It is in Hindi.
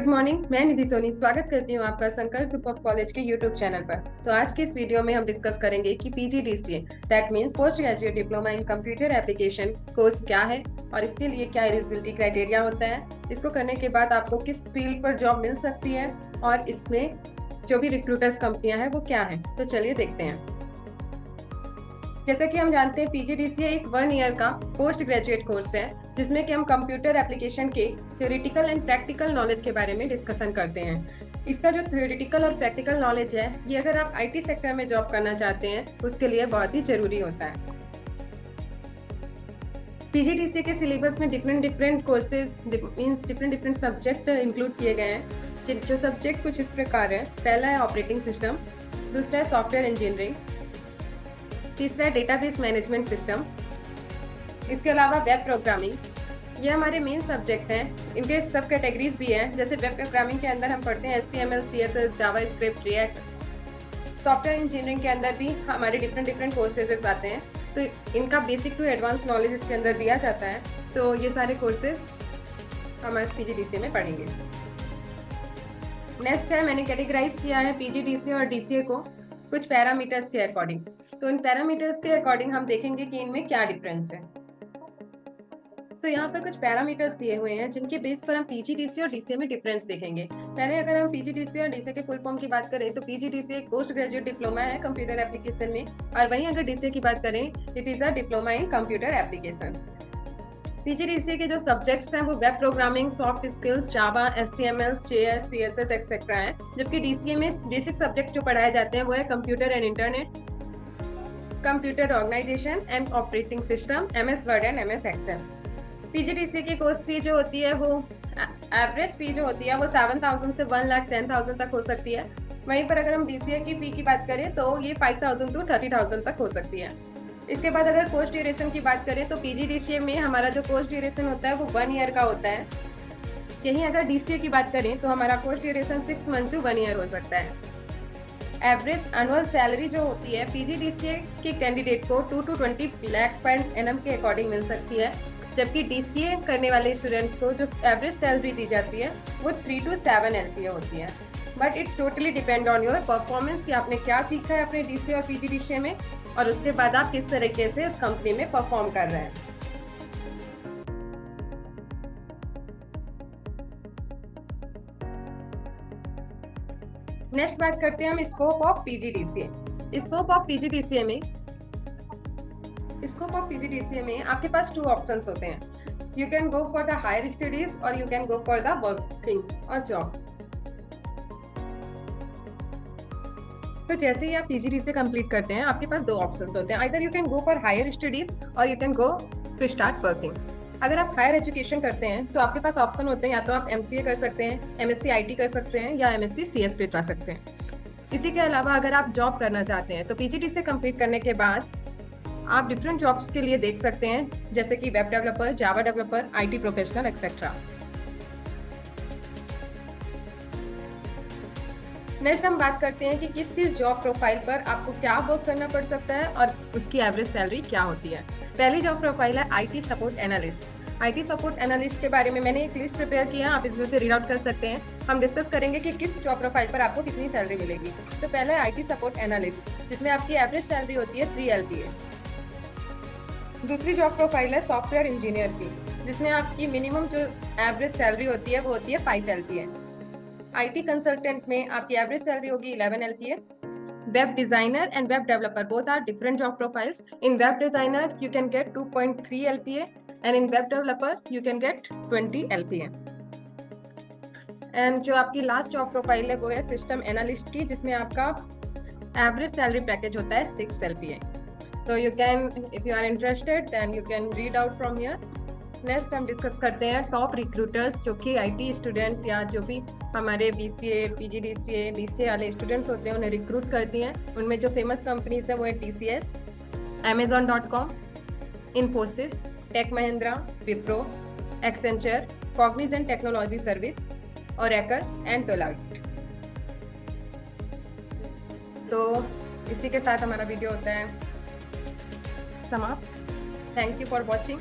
मॉर्निंग, मैं निधि सोनी स्वागत करती हूँ आपका संकल्प ग्रुप ऑफ कॉलेज के यूट्यूब चैनल पर। तो आज की इस वीडियो में हम डिस्कस करेंगे कि PGDCA that means post graduate diploma in computer application course क्या है और इसके लिए क्या एलिजिबिलिटी क्राइटेरिया होता है, इसको करने के बाद आपको किस फील्ड पर जॉब मिल सकती है और इसमें जो भी रिक्रूटर्स कंपनियां हैं वो क्या है। तो चलिए देखते हैं। जैसे कि हम जानते हैं पीजीडीसीए एक 1 ईयर का पोस्ट ग्रेजुएट कोर्स है जिसमें कि हम कंप्यूटर एप्लीकेशन के थ्योरेटिकल एंड प्रैक्टिकल नॉलेज के बारे में डिस्कशन करते हैं। इसका जो थ्योरेटिकल और प्रैक्टिकल नॉलेज है ये अगर आप आईटी सेक्टर में जॉब करना चाहते हैं उसके लिए बहुत ही जरूरी होता है। पीजीडीसीए के सिलेबस में different courses means different subject include किए गए हैं। जो सब्जेक्ट कुछ इस प्रकार है, पहला है ऑपरेटिंग सिस्टम, दूसरा है सॉफ्टवेयर इंजीनियरिंग, तीसरा है डेटाबेस मैनेजमेंट सिस्टम, इसके अलावा वेब प्रोग्रामिंग। ये हमारे मेन सब्जेक्ट हैं। इनके सब कैटेगरीज भी हैं। जैसे वेब प्रोग्रामिंग के अंदर हम पढ़ते हैं HTML, CSS, JavaScript, react. Software engineering के अंदर भी हमारे डिफरेंट कोर्सेज आते हैं, तो इनका बेसिक टू एडवांस नॉलेज इसके अंदर दिया जाता है। तो ये सारे कोर्सेज हमारे पीजीडीसीए में पढ़ेंगे। नेक्स्ट है, मैंने कैटेगराइज किया है पीजीडीसीए और डीसीए को कुछ पैरामीटर्स के अकॉर्डिंग। तो इन पैरामीटर्स के अकॉर्डिंग हम देखेंगे कि इनमें क्या डिफरेंस है। यहाँ पर कुछ पैरामीटर्स दिए हुए हैं जिनके बेस पर हम पीजीडीसीए और डीसीए में डिफरेंस देखेंगे। पहले अगर हम पीजीडीसीए और डीसीए के फुल फॉर्म की बात करें तो पीजीडीसीए एक पोस्ट ग्रेजुएट डिप्लोमा है कंप्यूटर एप्लीकेशन में, और वहीं अगर डीसीए की बात करें it is a diploma in computer applications. PGDCA के जो सब्जेक्ट्स हैं वो वेब प्रोग्रामिंग, सॉफ्ट स्किल्स, जावा, HTML, JS, CSS एक्सेट्रा है, जबकि डीसीए में बेसिक सब्जेक्ट जो पढ़ाए जाते हैं वो है computer and internet, computer organisation and operating system, MS Word and MS Excel. PGDCA की कोर्स फी जो होती है वो एवरेज फी जो होती है वो 7,000 से 1,10,000 तक हो सकती है। वहीं पर अगर हम डीसीए की फी की बात करें तो ये 5,000 to 30,000 तक हो सकती है। इसके बाद अगर कोर्स ड्यूरेशन की बात करें तो पीजीडीसीए में हमारा जो कोर्स ड्यूरेशन होता है वो 1 ईयर का होता है। यहीं अगर डीसीए की बात करें तो हमारा course duration 6 month to 1 year हो सकता है। एवरेज एनुअल सैलरी जो होती है पीजीडीसीए के कैंडिडेट को 2 to 20 लाख पर एनम के अकॉर्डिंग मिल सकती है, जबकि डीसीए करने वाले स्टूडेंट्स को जो एवरेज सैलरी दी जाती है वो 3 to 7 LPA होती है। But it's totally depend on your performance कि आपने क्या सीखा है अपने डीसीए और पीजीडीसीए में, और उसके बाद आप किस तरीके से उस कंपनी में परफॉर्म कर रहे हैं। नेक्स्ट बात करते हैं हम scope of PGDCA. Scope of PGDCA में आपके पास 2 ऑप्शंस होते हैं। You can go for the higher studies और you can go for the working और जॉब। तो जैसे ही आप पीजीडीसीए कंप्लीट करते हैं आपके पास 2 ऑप्शंस होते हैं, either you can go for higher studies और you can go to start working. अगर आप हायर एजुकेशन करते हैं तो आपके पास ऑप्शन होते हैं, या तो आप MCA कर सकते हैं, MSc IT कर सकते हैं, या MSc CS पे जा सकते हैं। इसी के अलावा अगर आप जॉब करना चाहते हैं तो पीजीडीसीए कंप्लीट करने के बाद आप डिफरेंट जॉब्स के लिए देख सकते हैं, जैसे कि web developer, Java developer, IT professional etcetera. Next हम बात करते हैं कि किस किस जॉब प्रोफाइल पर आपको क्या वर्क करना पड़ सकता है और उसकी एवरेज सैलरी क्या होती है। पहली जॉब प्रोफाइल है IT support analyst. IT support analyst के बारे में मैंने एक लिस्ट प्रिपेयर किया है, आप इसमें से रीड आउट कर सकते हैं। हम डिस्कस करेंगे कि किस जॉब प्रोफाइल पर आपको कितनी सैलरी मिलेगी। तो पहला है IT सपोर्ट एनालिस्ट, जिसमें आपकी एवरेज सैलरी होती है 3 LPA। दूसरी जॉब प्रोफाइल है सॉफ्टवेयर इंजीनियर की, जिसमें आपकी मिनिमम जो एवरेज सैलरी होती है वो होती है 5 LPA। IT कंसल्टेंट में आपकी एवरेज सैलरी होगी 11 LPA। Web designer and web developer both are different job profiles. In web designer you can get 2.3 LPA and in web developer you can get 20 LPA। And जो आपकी लास्ट जॉब प्रोफाइल है वो है सिस्टम एनालिस्ट की, जिसमें आपका एवरेज सैलरी पैकेज होता है 6 LPA। So you can, if you are interested, then you can read out from here. Next हम डिस्कस करते हैं टॉप रिक्रूटर्स जो कि IT स्टूडेंट या जो भी हमारे BCA, PGDCA, DCA वाले स्टूडेंट्स होते हैं उन्हें रिक्रूट करती हैं। उनमें जो फेमस कंपनीज हैं वो है TCS, Amazon.com, Infosys, tech Mahindra, Wipro, Accenture, Cognizant technology service, Oracle and Deloitte. तो इसी के साथ हमारा वीडियो होता है समाप्त। Thank you for watching.